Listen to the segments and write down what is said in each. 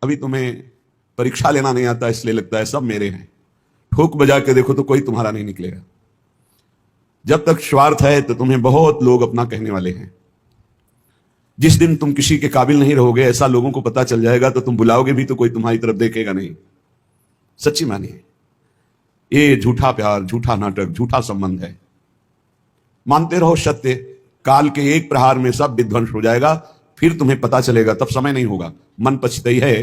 अभी तुम्हें परीक्षा लेना नहीं आता इसलिए लगता है सब मेरे हैं। ठोक बजा के देखो तो कोई तुम्हारा नहीं निकलेगा। जब तक स्वार्थ है तो तुम्हें बहुत लोग अपना कहने वाले हैं। जिस दिन तुम किसी के काबिल नहीं रहोगे, ऐसा लोगों को पता चल जाएगा, तो तुम बुलाओगे भी तो कोई तुम्हारी तरफ देखेगा नहीं। सच्ची मानिए, ये झूठा प्यार, झूठा नाटक, झूठा संबंध है। मानते रहो सत्य, काल के एक प्रहार में सब विध्वंस हो जाएगा, फिर तुम्हें पता चलेगा, तब समय नहीं होगा। मन पछतई है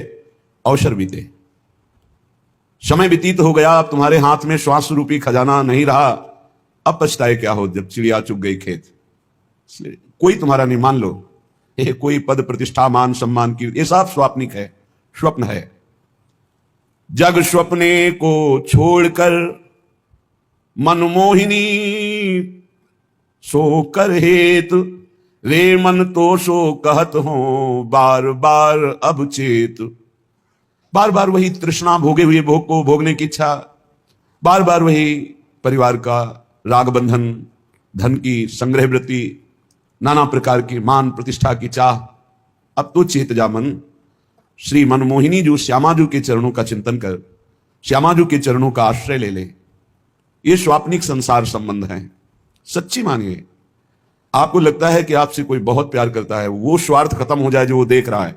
अवसर बीते। समय व्यतीत हो गया, अब तुम्हारे हाथ में श्वास रूपी खजाना नहीं रहा, अब पछताए क्या हो जब चिड़िया चुग गई खेत। इसलिए कोई तुम्हारा नहीं, मान लो ये कोई पद प्रतिष्ठा मान सम्मान की, ये सब स्वाप्निक है, स्वप्न है। जग स्वप्ने को छोड़कर मनमोहिनी सो कर हेत, रे मन तो सो कहत हो बार बार अब चेत। बार बार वही तृष्णा, भोगे हुए भोग को भोगने की इच्छा, बार बार वही परिवार का राग बंधन, धन की संग्रह वृत्ति, नाना प्रकार की मान प्रतिष्ठा की चाह। अब तो चेत जा मन, श्री मनमोहिनी जो श्यामाजू के चरणों का चिंतन कर, श्यामाजू के चरणों का आश्रय ले ले। ये स्वाप्निक संसार संबंध है। सच्ची मानिए, आपको लगता है कि आपसे कोई बहुत प्यार करता है, वो स्वार्थ खत्म हो जाए जो वो देख रहा है,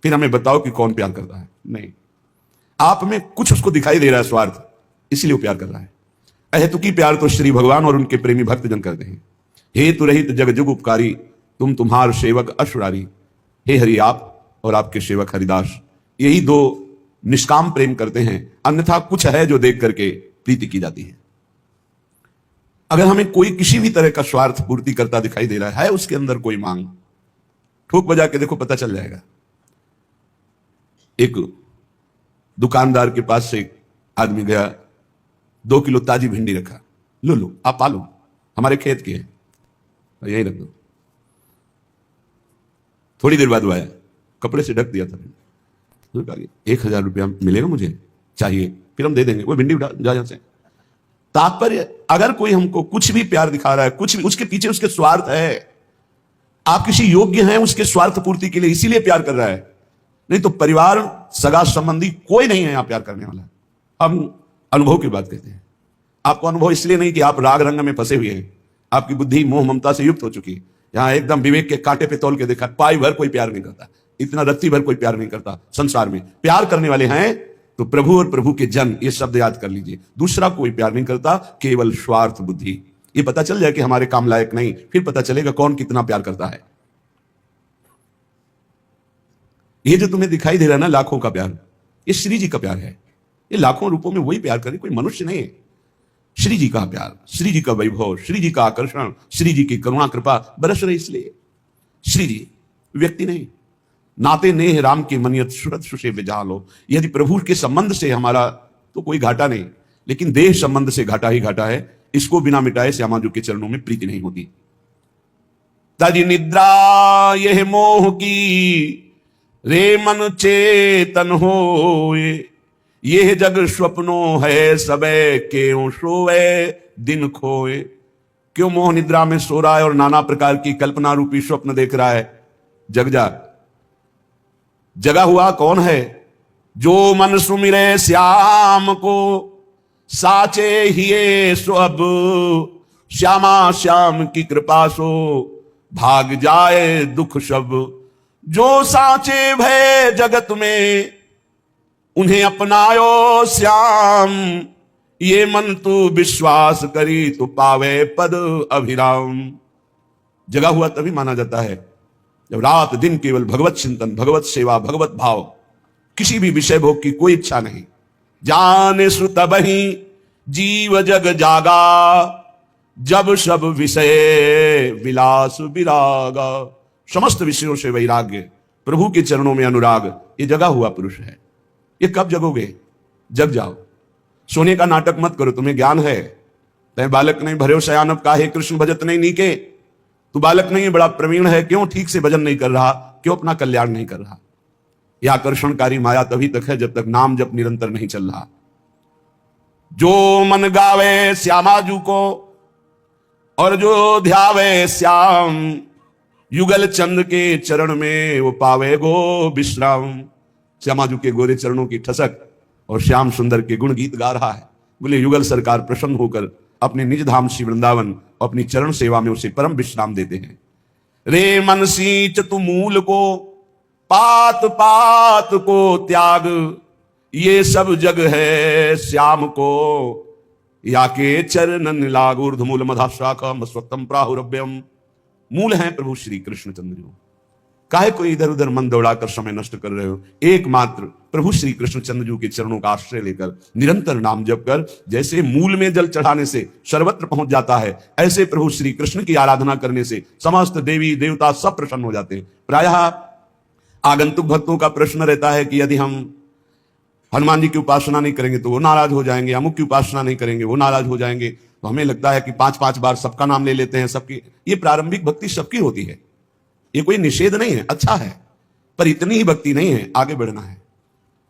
फिर हमें बताओ कि कौन प्यार करता है। नहीं, आप में कुछ उसको दिखाई दे रहा है स्वार्थ, इसलिए वो प्यार कर रहा है। अहेतुकी प्यार तो श्री भगवान और उनके प्रेमी भक्तजन करते हैं। हेतु रहित जग जुग उपकारी, तुम तुम्हार सेवक अशुरारी। हे हरि, आप और आपके सेवक हरिदास, यही दो निष्काम प्रेम करते हैं, अन्यथा कुछ है जो देख करके प्रीति की जाती है। अगर हमें कोई किसी भी तरह का स्वार्थ पूर्ति करता दिखाई दे रहा है, उसके अंदर कोई मांग, ठोक बजा के देखो, पता चल जाएगा। एक दुकानदार के पास से एक आदमी गया, 2 किलो ताजी भिंडी रखा, लो लो आप पालो, हमारे खेत की है, यही रख दो। थोड़ी देर बाद वो आया, कपड़े से ढक दिया था। 1000 रुपया मिलेगा मुझे, चाहिए, फिर हम दे देंगे। वो भिंडी उठा जा यहां से। तात्पर्य, अगर कोई हमको कुछ भी प्यार दिखा रहा है, कुछ भी, उसके पीछे उसके स्वार्थ है। आप किसी योग्य हैं उसके स्वार्थ पूर्ति के लिए, इसीलिए प्यार कर रहा है। नहीं तो परिवार, सगा संबंधी कोई नहीं है यहां प्यार करने वाला। हम अनुभव की बात कहते हैं। आपको अनुभव इसलिए नहीं कि आप राग रंग में फंसे हुए हैं, आपकी बुद्धि मोह ममता से युक्त हो चुकी है। यहां एकदम विवेक के कांटे पे तौल के देखा, पाई भर कोई प्यार नहीं करता, इतना रत्ती भर कोई प्यार नहीं करता। संसार में प्यार करने वाले हैं तो प्रभु और प्रभु के जन, ये शब्द याद कर लीजिए। दूसरा कोई प्यार नहीं करता, केवल स्वार्थ बुद्धि। ये पता चल जाए कि हमारे काम लायक नहीं, फिर पता चलेगा कौन कितना प्यार करता है। ये जो तुम्हें दिखाई दे रहा है ना, लाखों का प्यार, ये श्री जी का प्यार है। ये लाखों रूपों में वही प्यार करे, कोई मनुष्य नहीं है। श्री जी का प्यार, श्री जी का वैभव, श्री जी का आकर्षण, श्री जी की करुणा कृपा बरस रही, इसलिए श्री जी व्यक्ति नहीं। नाते नेह राम की मनियत सुरत सुषे विजालो। यदि प्रभु के संबंध से हमारा तो कोई घाटा नहीं, लेकिन देह संबंध से घाटा ही घाटा है। इसको बिना मिटाए श्यामाजू के चरणों में प्रीति नहीं होती। तज निद्रा यह मोह की, रे मन चेतन होए। यह जग स्वप्नो है सबे, क्यों सोए दिन खोए। क्यों मोह निद्रा में सो रहा है और नाना प्रकार की कल्पना रूपी स्वप्न देख रहा है। जग जा, जगा हुआ कौन है? जो मन सुमिरे श्याम को, साचे हिये सो अब। श्यामा श्याम की कृपा सो, भाग जाए दुख सब। जो साचे भय जगत में, उन्हें अपनायो श्याम। ये मन तू विश्वास करी, तो पावे पद अभिराम। जगा हुआ तभी माना जाता है जब रात दिन केवल भगवत चिंतन, भगवत सेवा, भगवत भाव, किसी भी विषय भोग की कोई इच्छा नहीं। जाने सु तबहि जीव जग जागा, जब सब विषय विलास विरागा। समस्त विषयों से वैराग्य, प्रभु के चरणों में अनुराग, ये जगा हुआ पुरुष है। ये कब जगोगे? जग जाओ। सोने का नाटक मत करो, तुम्हें ज्ञान है। तय बालक नहीं भर्यो शयानब काहे, कृष्ण भजत नहीं नीके। तू बालक नहीं है, बड़ा प्रवीण है, क्यों ठीक से भजन नहीं कर रहा, क्यों अपना कल्याण नहीं कर रहा। यह आकर्षणकारी माया तभी तक है जब तक नाम जप निरंतर नहीं चल रहा। जो मन गावे श्यामाजू को, और जो ध्यावे श्याम, युगल चंद के चरण में वो पावे गो विश्राम। श्यामा जी के गोरे चरणों की ठसक और श्याम सुंदर के गुण गीत गा रहा है। बोले युगल सरकार प्रसन्न होकर अपने निज धाम श्री वृंदावन अपनी चरण सेवा में उसे परम विश्राम देते हैं। रे मन सींच तू मूल को, पात पात को त्याग, ये सब जग है श्याम को, या के चरणन लाग। ऊर्ध्वमूल मधा शाखम स्वत्तम प्राहुरभ्यम। मूल हैं प्रभु श्री कृष्ण चंद्र जी। काहे को इधर उधर मन दौड़ाकर समय नष्ट कर रहे हो? एकमात्र प्रभु श्री कृष्ण चंद्र जी के चरणों का आश्रय लेकर निरंतर नाम जप कर, जैसे मूल में जल चढ़ाने से सर्वत्र पहुंच जाता है, ऐसे प्रभु श्री कृष्ण की आराधना करने से समस्त देवी देवता सब प्रसन्न हो जाते हैं। प्रायः आगंतुक भक्तों का प्रश्न रहता है कि यदि हम हनुमान जी की उपासना नहीं करेंगे तो वो नाराज हो जाएंगे, अमुक की उपासना नहीं करेंगे वो नाराज हो जाएंगे। तो हमें लगता है कि 5-5 बार सबका नाम ले लेते हैं, सबकी। ये प्रारंभिक भक्ति सबकी होती है, ये कोई निषेध नहीं है, अच्छा है, पर इतनी ही भक्ति नहीं है, आगे बढ़ना है।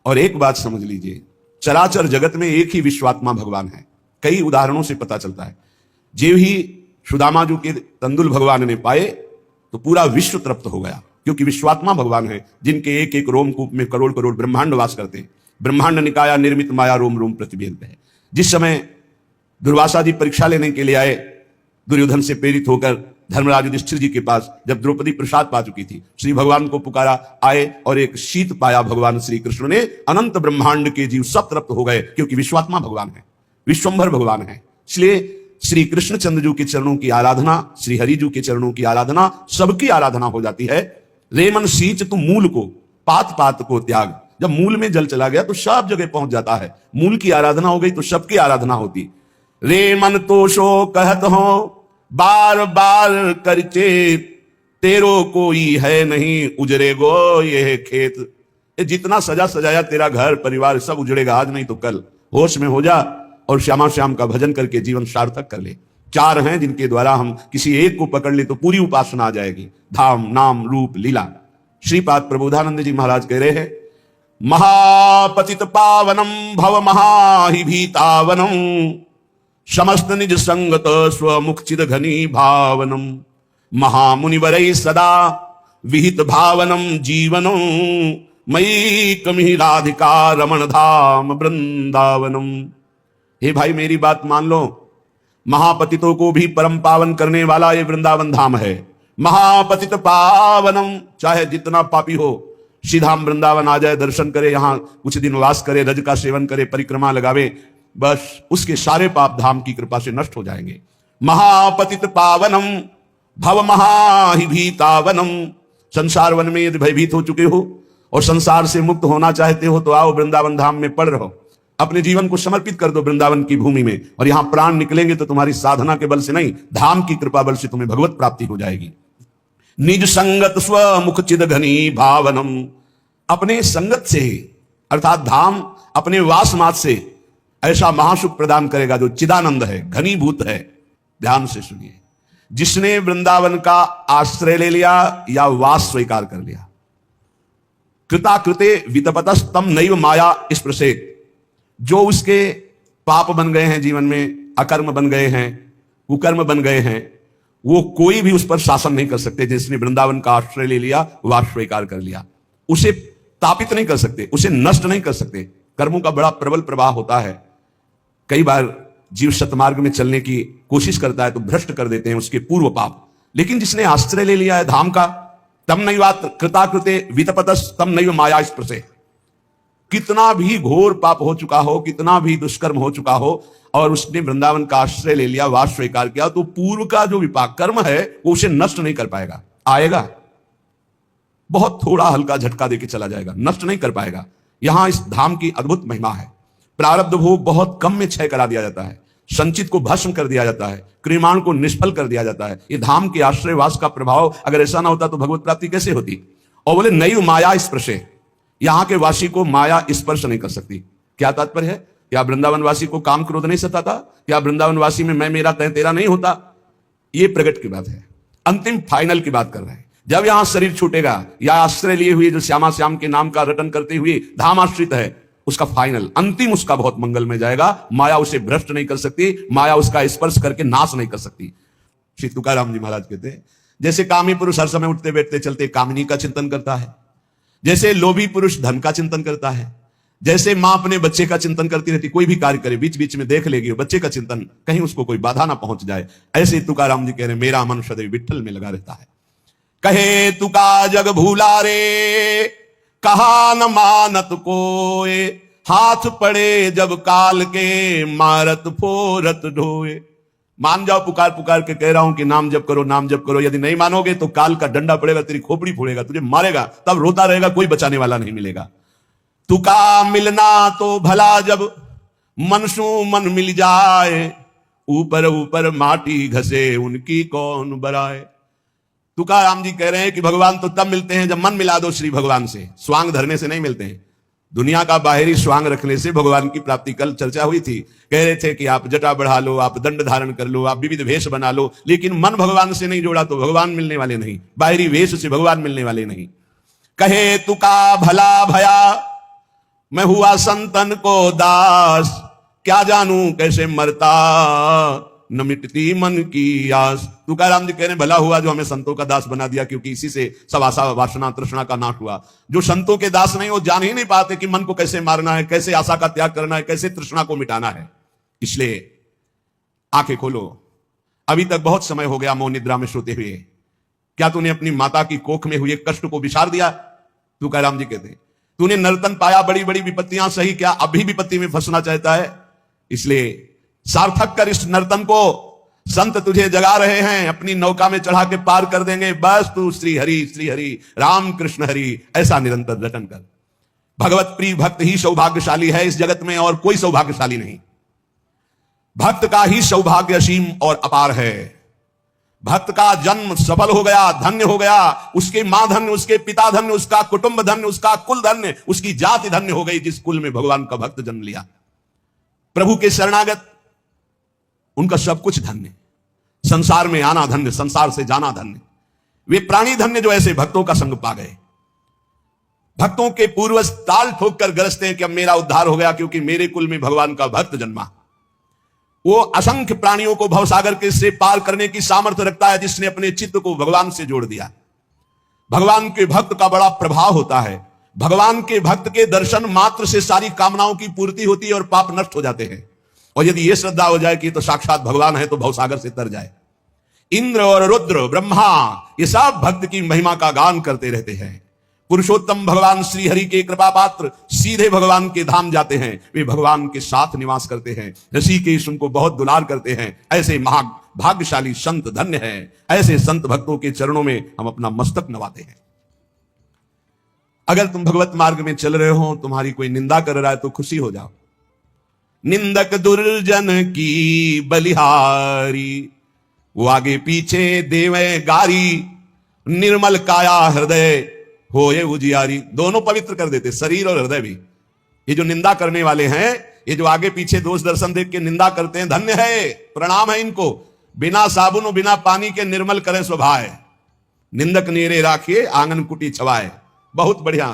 और एक बात समझ लीजिए, चराचर जगत में एक ही विश्वात्मा भगवान है। कई उदाहरणों से पता चलता है। जो ही सुदामा जी के तंदुल भगवान ने पाए तो पूरा विश्व तृप्त हो गया, क्योंकि विश्वात्मा भगवान है जिनके एक एक रोमकूप में करोड़ करोड़ ब्रह्मांड वास करते हैं। ब्रह्मांड निकाया निर्मित माया रोम रोम प्रतिबेद है। जिस समय दुर्वासा जी परीक्षा लेने के लिए आए, दुर्योधन से प्रेरित होकर धर्मराज युधिष्ठिर जी के पास, जब द्रौपदी प्रसाद पा चुकी थी, श्री भगवान को पुकारा, आए और एक शीत पाया भगवान श्री कृष्ण ने। अनंत ब्रह्मांड के जीव सब तृप्त हो गए, क्योंकि विश्वात्मा भगवान है, विश्वंभर भगवान है। इसलिए श्री कृष्ण चंद्र जी के चरणों की आराधना, श्री हरि जी के चरणों की आराधना, सबकी आराधना हो जाती है। रेमन सींच तू मूल को, पात पात को त्याग। जब मूल में जल चला गया तो सब जगह पहुंच जाता है। मूल की आराधना हो गई तो सबकी आराधना होती। रे मन तो शो कहत हो बार बार करचे, तेरो कोई है नहीं उजरे गो ये खेत। ये जितना सजा सजाया तेरा घर परिवार सब उजड़ेगा, आज नहीं तो कल। होश में हो जा और श्यामा श्याम का भजन करके जीवन सार्थक कर ले। 4 हैं जिनके द्वारा हम किसी एक को पकड़ ले तो पूरी उपासना आ जाएगी। धाम, नाम, रूप, लीला। श्रीपाद प्रबोधानंद जी महाराज कह रहे हैं, महापतित पावनम भव महाहि भीतावनम, समस्त निज संगत स्वमुखचिद घनी भावनम, महामुनिवरै सदा विहित भावनम जीवनम, मयि कमि राधिका रमण धाम वृंदावनम। हे भाई मेरी बात मान लो, महापतितों को भी परम पावन करने वाला ये वृंदावन धाम है। महापतित पावनम, चाहे जितना पापी हो सीधा वृंदावन आ जाए, दर्शन करे, यहां कुछ दिन वास करे, रज का सेवन करे, परिक्रमा लगावे, बस उसके सारे पाप धाम की कृपा से नष्ट हो जाएंगे। महापतित पावनम भव महाहि भीतावनम। संसार वन में यदि भयभीत हो चुके हो और संसार से मुक्त होना चाहते हो तो आओ वृंदावन धाम में पड़ रहो। अपने जीवन को समर्पित कर दो वृंदावन की भूमि में, और यहां प्राण निकलेंगे तो तुम्हारी साधना के बल से नहीं, धाम की कृपा बल से तुम्हें भगवत प्राप्ति हो जाएगी। निज संगत स्व मुख चिद घनी भावनम। अपने संगत से अर्थात धाम अपने वासमात से ऐसा महासुख प्रदान करेगा जो चिदानंद है, घनीभूत है। ध्यान से सुनिए, जिसने वृंदावन का आश्रय ले लिया या वास स्वीकार कर लिया, कृताकृते वितपतस्तम नैव माया स्पृशेत। जो उसके पाप बन गए हैं जीवन में, अकर्म बन गए हैं, कुकर्म बन गए हैं, वो कोई भी उस पर शासन नहीं कर सकते। जिसने वृंदावन का आश्रय ले लिया, वास स्वीकार कर लिया, उसे तापित नहीं कर सकते, उसे नष्ट नहीं कर सकते। कर्मों का बड़ा प्रबल प्रवाह होता है। कई बार जीव सतमार्ग में चलने की कोशिश करता है तो भ्रष्ट कर देते हैं उसके पूर्व पाप। लेकिन जिसने आश्रय ले लिया है धाम का, तम नैवात कृताकृते वितपतस तम नैव माया स्पृशे। कितना भी घोर पाप हो चुका हो, कितना भी दुष्कर्म हो चुका हो, और उसने वृंदावन का आश्रय ले लिया, वास स्वीकार किया, तो पूर्व का जो विपाक कर्म है वो उसे नष्ट नहीं कर पाएगा। आएगा, बहुत थोड़ा हल्का झटका देके चला जाएगा, नष्ट नहीं कर पाएगा। यहां इस धाम की अद्भुत महिमा है। प्रारब्ध भोग बहुत कम में क्षय करा दिया जाता है, संचित को भस्म कर दिया जाता है, क्रियमाण को निष्फल कर दिया जाता है। ये धाम के आश्रयवास का प्रभाव, अगर ऐसा ना होता तो भगवत प्राप्ति कैसे होती। और बोले नैव माया स्पर्शे, यहां के वासी को माया स्पर्श नहीं कर सकती। क्या तात्पर्य है? क्या वृंदावन वासी को काम क्रोध नहीं सताता? क्या वृंदावन वासी में मैं मेरा तय तेरा नहीं होता? ये प्रगट की बात है, अंतिम फाइनल की बात कर रहे हैं। जब यहां शरीर छूटेगा या आश्रय लिए हुए जो श्यामा श्याम के नाम का रटन करते हुए धाम आश्रित है, उसका फाइनल अंतिम उसका बहुत मंगल में जाएगा। माया उसे भ्रष्ट नहीं कर सकती, माया उसका स्पर्श करके नाश नहीं कर सकती। श्री तुकाराम जी महाराज कहते हैं, जैसे कामी पुरुष हर समय उठते बैठते चलते कामिनी का चिंतन करता है, जैसे लोभी पुरुष धन का चिंतन करता है, जैसे मां अपने बच्चे का चिंतन करती रहती, कोई भी कार्य करे बीच बीच में देख लेगी बच्चे का चिंतन, कहीं उसको कोई बाधा ना पहुंच जाए। ऐसे तुकाराम जी कह रहे मेरा मन सदैव विठ्ठल में लगा रहता है। कहे तुका जग भूला रे, कहा न मानत कोए, हाथ पड़े जब काल के, मारत फोरत ढोए। मान जाओ, पुकार पुकार के कह रहा हूं कि नाम जप करो, नाम जप करो। यदि नहीं मानोगे तो काल का डंडा पड़ेगा, तेरी खोपड़ी फोड़ेगा, तुझे मारेगा, तब रोता रहेगा, कोई बचाने वाला नहीं मिलेगा। तुका मिलना तो भला जब मनसू मन मिल जाए, ऊपर ऊपर माटी घसे उनकी कौन बराए। तुकाराम जी कह रहे हैं कि भगवान तो तब मिलते हैं जब मन मिला दो श्री भगवान से, स्वांग धरने से नहीं मिलते हैं। दुनिया का बाहरी स्वांग रखने से भगवान की प्राप्ति, कल चर्चा हुई थी, कह रहे थे कि आप जटा बढ़ा लो, आप दंड धारण कर लो, आप विविध वेश बना लो, लेकिन मन भगवान से नहीं जोड़ा तो भगवान मिलने वाले नहीं, बाहरी वेश से भगवान मिलने वाले नहीं। कहे तुका भला भया, मैं हुआ संतन को दास, क्या जानू कैसे मरता, न मिटती मन की आस। तुकाराम जी कह रहे भला हुआ जो हमें संतों का दास बना दिया, क्योंकि इसी से सब आशा वासना तृष्णा का नाश हुआ। जो संतों के दास नहीं, वो जान ही नहीं पाते कि मन को कैसे मारना है, कैसे आशा का त्याग करना है, कैसे तृष्णा को मिटाना है। इसलिए आंखें खोलो, अभी तक बहुत समय हो गया मौन निद्रा में सोते हुए। क्या तूने अपनी माता की कोख में हुए कष्ट को विसार दिया? तुकाराम जी कहते तूने नर्तन पाया, बड़ी बड़ी विपत्तियां सही, क्या अभी विपत्ति में फंसना चाहता है? इसलिए सार्थक कर इस नर्तन को, संत तुझे जगा रहे हैं, अपनी नौका में चढ़ा के पार कर देंगे। बस तू श्री हरि राम कृष्ण हरि ऐसा निरंतर रटन कर। भगवत प्रिय भक्त ही सौभाग्यशाली है इस जगत में, और कोई सौभाग्यशाली नहीं। भक्त का ही सौभाग्य असीम और अपार है। भक्त का जन्म सफल हो गया, धन्य हो गया, उसके मां धन्य, उसके पिता धन्य, उसका कुटुंब धन्य, उसका कुल धन्य, उसकी जाति धन्य हो गई जिस कुल में भगवान का भक्त जन्म लिया। प्रभु के शरणागत, उनका सब कुछ धन्य। संसार में आना धन्य, संसार से जाना धन्य। वे प्राणी धन्य जो ऐसे भक्तों का संग पा गए। भक्तों के पूर्वज ताल ठोक कर गरजते हैं कि अब मेरा उद्धार हो गया, क्योंकि मेरे कुल में भगवान का भक्त जन्मा। वो असंख्य प्राणियों को भवसागर के से पार करने की सामर्थ्य रखता है, जिसने अपने चित्त को भगवान से जोड़ दिया। भगवान के भक्त का बड़ा प्रभाव होता है। भगवान के भक्त के दर्शन मात्र से सारी कामनाओं की पूर्ति होती है और पाप नष्ट हो जाते हैं। और यदि यह श्रद्धा हो जाए कि तो साक्षात भगवान है, तो भवसागर से तर जाए। इंद्र और रुद्र, ब्रह्मा, ये सब भक्त की महिमा का गान करते रहते हैं। पुरुषोत्तम भगवान श्री हरि के कृपा पात्र सीधे भगवान के धाम जाते हैं। वे भगवान के साथ निवास करते हैं। ऋषिकेश उनको बहुत दुलार करते हैं। ऐसे भाग्यशाली संत धन्य हैं। ऐसे संत भक्तों के चरणों में हम अपना मस्तक नवाते हैं। अगर तुम भगवत मार्ग में चल रहे हो, तुम्हारी कोई निंदा कर रहा है तो खुशी हो जाओ। निंदक दुर्जन की बलिहारी, वो आगे पीछे देवे गारी, निर्मल काया हृदय होए उजियारी। दोनों पवित्र कर देते, शरीर और हृदय भी। ये जो निंदा करने वाले हैं, ये जो आगे पीछे दोष दर्शन देख के निंदा करते हैं, धन्य है, प्रणाम है इनको। बिना साबुन और बिना पानी के निर्मल करें स्वभाव, निंदक नेरे राखिए आंगन कुटी छवाए। बहुत बढ़िया।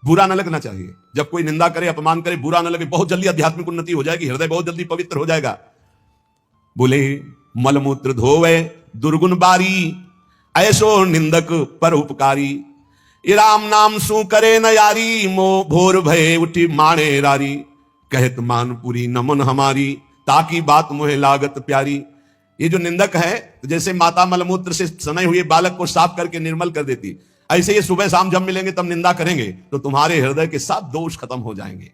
बुरा न लगना चाहिए। जब कोई निंदा करे, अपमान करे, बुरा न लगे। बहुत जल्दी आध्यात्मिक उन्नति हो जाएगी, हृदय बहुत जल्दी पवित्र हो जाएगा। बोले मलमूत्र धोवे दुर्गुण बारी, ऐसो निंदक पर उपकारी। राम नाम सु करे न यारी, मो भोर भय उठी माणे रारी। कहत मानपुरी नमन हमारी, ताकि बात मुहे लागत प्यारी। ये जो निंदक है, जैसे माता मलमूत्र से सने हुए बालक को साफ करके निर्मल कर देती, ऐसे ये सुबह शाम जब मिलेंगे तब निंदा करेंगे, तो तुम्हारे हृदय के सब दोष खत्म हो जाएंगे।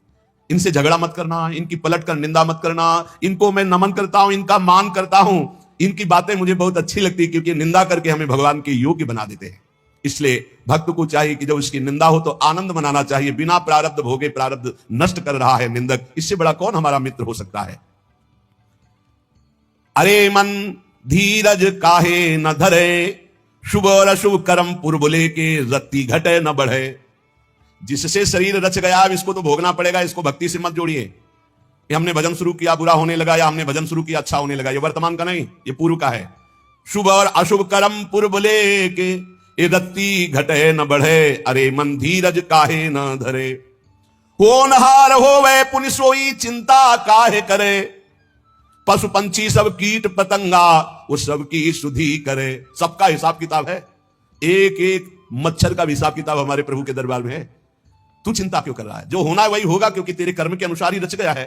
इनसे झगड़ा मत करना, इनकी पलट कर निंदा मत करना। इनको मैं नमन करता हूं, इनका मान करता हूं, इनकी बातें मुझे बहुत अच्छी लगती है, क्योंकि निंदा करके हमें भगवान के योग्य बना देते हैं। इसलिए भक्त को चाहिए कि जब उसकी निंदा हो तो आनंद मनाना चाहिए। बिना प्रारब्ध भोगे प्रारब्ध नष्ट कर रहा है निंदक, इससे बड़ा कौन हमारा मित्र हो सकता है। अरे मन धीरज काहे न धरे, शुभ और अशुभ कर्म पूर्व लेके रत्ती घटे न बढ़े। जिससे शरीर रच गया, अब इसको तो भोगना पड़ेगा, इसको भक्ति से मत जोड़िए। ये हमने भजन शुरू किया बुरा होने लगा, या हमने भजन शुरू किया अच्छा होने लगा। ये वर्तमान का नहीं, ये पूर्व का है। शुभ और अशुभ कर्म पूर्व लेके ये रत्ती घटे न बढ़े। अरे मन धीरज काहे न धरे, होनहार होवे पुनि सोई चिंता काहे करे। पशु पंछी सब कीट पतंगा, वो सबकी सुधि करे। सबका हिसाब किताब है, एक एक मच्छर का भी हिसाब किताब हमारे प्रभु के दरबार में है। तू चिंता क्यों कर रहा है? जो होना है वही होगा, क्योंकि तेरे कर्म के अनुसार ही रच गया है।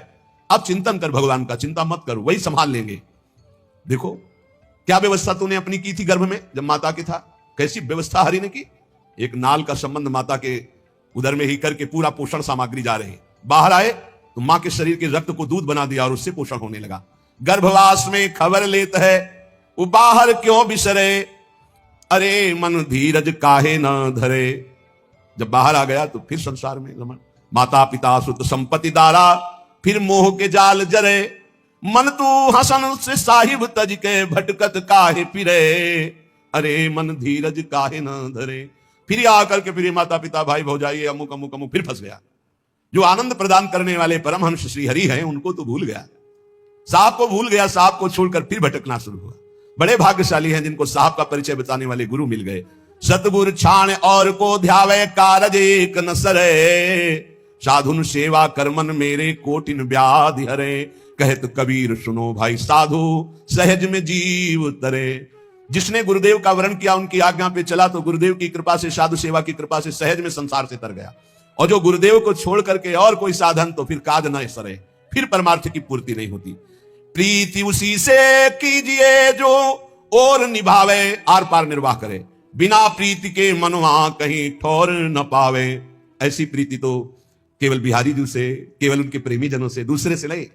अब चिंतन कर भगवान का, चिंता मत कर, वही संभाल लेंगे। देखो क्या व्यवस्था तूने अपनी की थी गर्भ में जब माता के था, कैसी व्यवस्था हरि ने की। एक नाल का संबंध माता के उदर में ही करके पूरा पोषण सामग्री जा रही। बाहर आए तो मां के शरीर के रक्त को दूध बना दिया और उससे पोषण होने लगा। गर्भवास में खबर लेता है वो बाहर क्यों बिसरे, अरे मन धीरज काहे न धरे। जब बाहर आ गया तो फिर संसार में रमण, माता पिता सुत संपत्ति दारा, फिर मोह के जाल जरे। मन तू हसन से साहिब तज के भटकत काहे फिरे, अरे मन धीरज काहे न धरे। फिर आकर के फिर माता पिता भाई भौजाई अमुक अमुक अमुक, फिर फंस गया। जो आनंद प्रदान करने वाले परमहंस श्री हरि हैं उनको तो भूल गया, साहब को भूल गया, साहब को छोड़कर फिर भटकना शुरू हुआ। बड़े भाग्यशाली हैं जिनको साहब का परिचय बताने वाले गुरु मिल गए। सतगुर छाण और को ध्यावे कारज एक न सरे, साधुन सेवा करमन मेरे कोटिन व्याधि हरे। कहत कबीर सुनो भाई साधु सहज में जीव तरे। जिसने गुरुदेव का वर्ण किया, उनकी आज्ञा पे चला, तो गुरुदेव की कृपा से, साधु सेवा की कृपा से सहज में संसार से तर गया। और जो गुरुदेव को छोड़ करके और कोई साधन, तो फिर काज न सरे, फिर परमार्थ की पूर्ति नहीं होती। प्रीति उसी से कीजिए जो और निभावे, आर पार निर्वाह करे। बिना प्रीति के मनवा कहीं ठोर न पावे। ऐसी प्रीति तो केवल बिहारी जी से, केवल उनके प्रेमी जनों से, दूसरे से नहीं।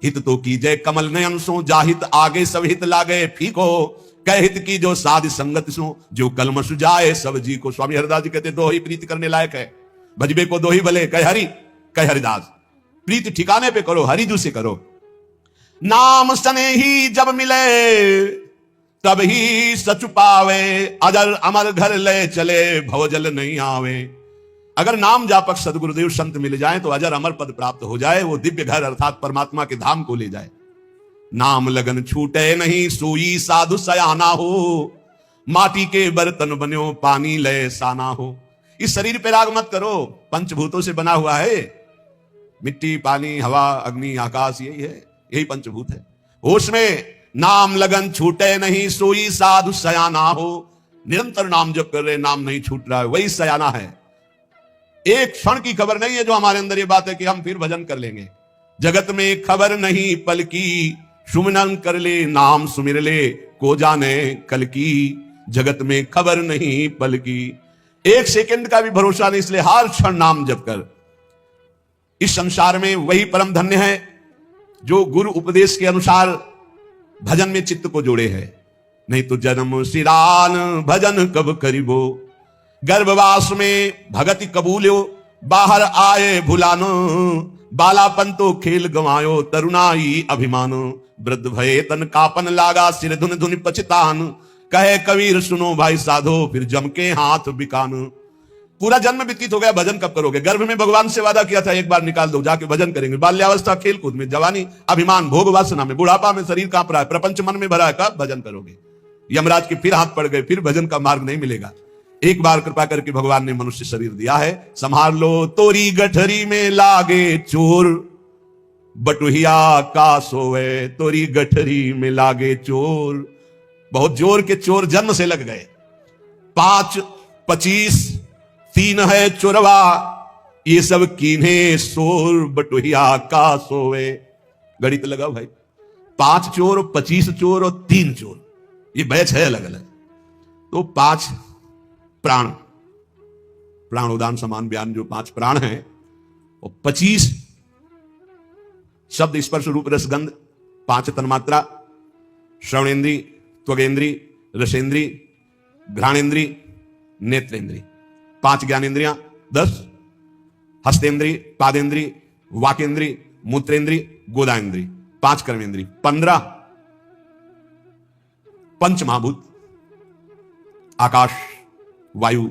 हित तो कीजय कमल नयन सो, जाहित आगे सब हित लागे फीको। कह हित की जो साध संगत सो, जो कलम सुजाए सब जी को। स्वामी हरिदास जी कहते दो ही प्रीति करने लायक है, भजबे को दो ही भले, कह हरि कह हरिदास। प्रीति ठिकाने पे करो, हरिजू से करो। नाम सने ही जब मिले तब ही सच पावे, अजर अमर घर ले चले भवजल नहीं आवे। अगर नाम जापक सदगुरुदेव संत मिल जाए तो अजर अमर पद प्राप्त हो जाए, वो दिव्य घर अर्थात परमात्मा के धाम को ले जाए। नाम लगन छूटे नहीं सोई साधु सयाना हो, माटी के बर्तन बन्यो पानी ले साना हो। इस शरीर पे राग मत करो, पंचभूतों से बना हुआ है, मिट्टी पानी हवा अग्नि आकाश, यही है, यही पंचभूत है। होश में नाम लगन छूटे नहीं सोई साधु सयाना हो। निरंतर नाम जप कर रहे, नाम नहीं छूट रहा है, वही सयाना है। एक क्षण की खबर नहीं है जो हमारे अंदर ये बात है कि हम फिर भजन कर लेंगे। जगत में खबर नहीं पल की, सुमिरन कर ले नाम सुमिर ले, को जाने कल की। जगत में खबर नहीं पल की, एक सेकंड का भी भरोसा नहीं, इसलिए हर क्षण नाम जप कर। इस संसार में वही परम धन्य है जो गुरु उपदेश के अनुसार भजन में चित्त को जोड़े है। नहीं तो जन्म सिरान भजन कब करीबो, गर्भवास में भगति कबूल्यो, बाहर आए भुलानो। बालापन तो खेल गवायो, तरुणाई अभिमानो। वृद्ध भये तन कापन लागा, सिर धुन धुन पछतान। कहे कबीर सुनो भाई साधो, फिर जम के हाथ बिकान। पूरा जन्म व्यतीत हो गया, भजन कब करोगे? गर्भ में भगवान से वादा किया था एक बार निकाल दो, जाके भजन करेंगे। बाल्यावस्था खेल कूद में, जवानी अभिमान भोग वासना में, बुढ़ापा में शरीर कांप रहा है, प्रपंच मन में भरा है, कब भजन करोगे? यमराज के फिर हाथ पड़ गए, फिर भजन का मार्ग नहीं मिलेगा। एक बार कृपा करके भगवान ने मनुष्य शरीर दिया है, संभाल लो। तोरी गठरी में लागे चोर, बटुहिया का सोवे। तोरी गठरी में लागे चोर, बहुत जोर के चोर जन्म से लग गए। 5, 25, 3 है चोरवा, ये सब कीन्हे सोर, बटुहिया का सोवे। गणित लगाओ भाई, 5 चोर, 25 चोर और 3 चोर, ये बैच है अलग अलग। तो 5 प्राण, प्राणोदान समान बयान, जो 5 प्राण हैं, और 25 शब्द स्पर्श रूप रसगंध, 5 तन्मात्रा, श्रवणेन्द्री, त्वगेन्द्री, रसेंद्री, घ्राणेन्द्री, नेत्रेंद्री, 5 ज्ञानेन्द्रियां, 10 हस्तेन्द्री, पादेन्द्री, वाकेन्द्री, मूत्रेंद्री, गोदाएंद्री, 5 कर्मेंद्री, 15 पंच महाभूत, आकाश, वायु,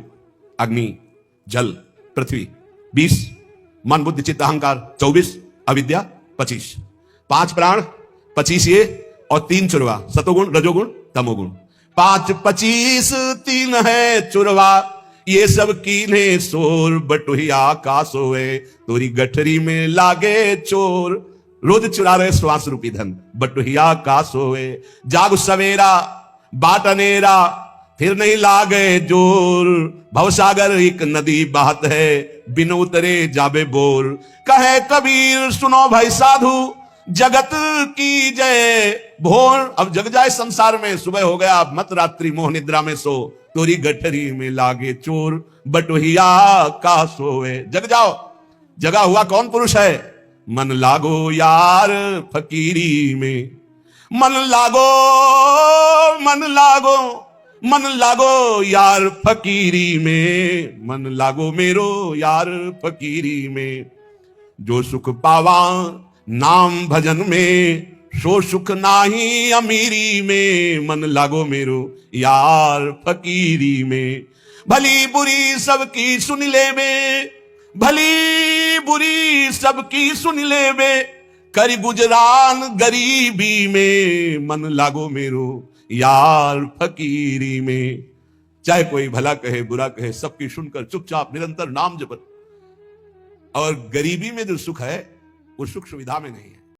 अग्नि, जल, पृथ्वी, 20 मन बुद्धि चित्त अहंकार, 24 अविद्या, 25 5 प्राण, 25 ये और 3 चुरवा, सतोगुण रजोगुण तमोगुण। 5, 25, 3 है चुरवा, ये सब कीन्हे सोर, बटुहिया का सोए। तोरी गठरी में लागे चोर, रोज चुरा रहे श्वास रूपी धन, बटुहिया का सोए। जाग सवेरा बाट अनेरा, फिर नहीं लागे जोर। भवसागर एक नदी बहत है, बिन उतरे जाबे बोर। कहे कबीर सुनो भाई साधु, जगत की जय भोर। अब जग जाए संसार में, सुबह हो गया मत रात्रि मोह निद्रा में सो, तोरी गठरी में लागे चोर, बटोहिया का सोए। जग जाओ, जगा हुआ कौन पुरुष है? मन लागो यार फकीरी में, मन लागो, मन लागो, मन लागो यार फकीरी में, मन लागो मेरो यार फकीरी में। जो सुख पावा नाम भजन में, सो सुख नाही अमीरी में, मन लागो मेरो यार फकीरी में। भली बुरी सबकी सुन ले बे, भली बुरी सबकी सुन ले बे, कर गुजरान गरीबी में, मन लागो मेरो यार फकीरी में। चाहे कोई भला कहे बुरा कहे, सबकी सुनकर चुपचाप निरंतर नाम जपत। और गरीबी में जो सुख है वो सुख सुविधा में नहीं है।